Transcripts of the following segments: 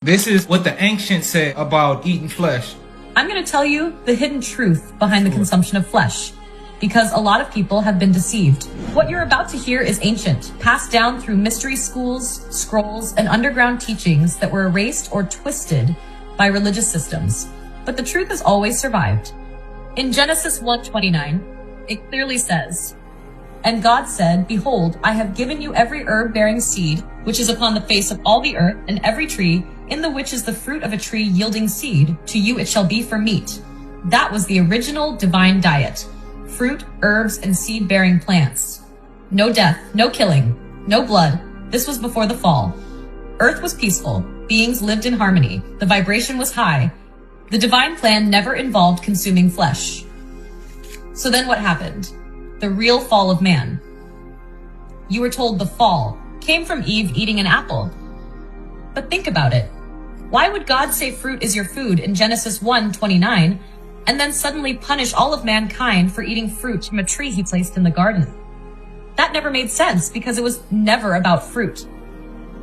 This is what the ancients said about eating flesh. I'm going to tell you the hidden truth behind the consumption of flesh, because a lot of people have been deceived. What you're about to hear is ancient, passed down through mystery schools, scrolls, and underground teachings that were erased or twisted by religious systems. But the truth has always survived. In Genesis 1:29, it clearly says, "And God said, Behold, I have given you every herb bearing seed, which is upon the face of all the earth, and every tree, in the which is the fruit of a tree yielding seed, to you it shall be for meat." That was the original divine diet. Fruit, herbs, and seed-bearing plants. No death, no killing, no blood. This was before the fall. Earth was peaceful. Beings lived in harmony. The vibration was high. The divine plan never involved consuming flesh. So then what happened? The real fall of man. You were told the fall came from Eve eating an apple. But think about it. Why would God say fruit is your food in Genesis 1:29 and then suddenly punish all of mankind for eating fruit from a tree he placed in the garden? That never made sense because it was never about fruit.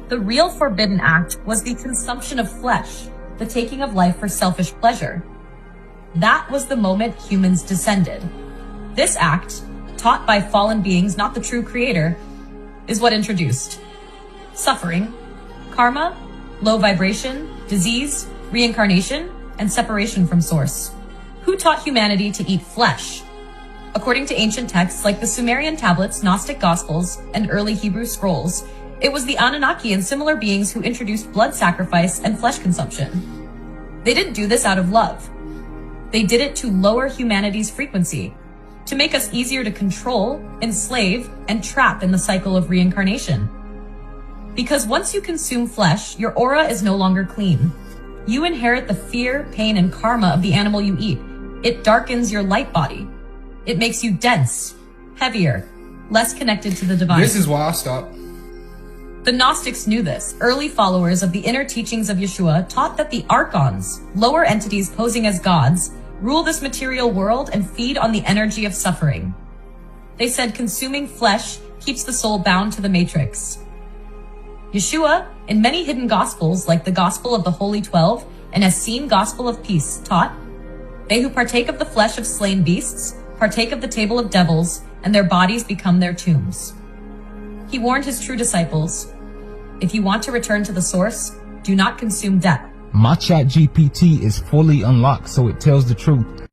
The real forbidden act was the consumption of flesh, the taking of life for selfish pleasure. That was the moment humans descended. This act, taught by fallen beings, not the true creator, is what introduced suffering, karma, low vibration, disease, reincarnation, and separation from source. Who taught humanity to eat flesh? According to ancient texts like the Sumerian tablets, Gnostic Gospels, and early Hebrew scrolls, it was the Anunnaki and similar beings who introduced blood sacrifice and flesh consumption. They didn't do this out of love. They did it to lower humanity's frequency, to make us easier to control, enslave, and trap in the cycle of reincarnation. Because once you consume flesh, your aura is no longer clean. You inherit the fear, pain, and karma of the animal you eat. It darkens your light body. It makes you dense, heavier, less connected to the divine. This is why I stopped. The Gnostics knew this. Early followers of the inner teachings of Yeshua taught that the archons, lower entities posing as gods, rule this material world and feed on the energy of suffering. They said consuming flesh keeps the soul bound to the matrix. Yeshua, in many hidden gospels like the Gospel of the Holy 12 and Essene Gospel of Peace, taught, "They who partake of the flesh of slain beasts partake of the table of devils, and their bodies become their tombs." He warned his true disciples, if you want to return to the source, do not consume death. My chat GPT is fully unlocked, so it tells the truth.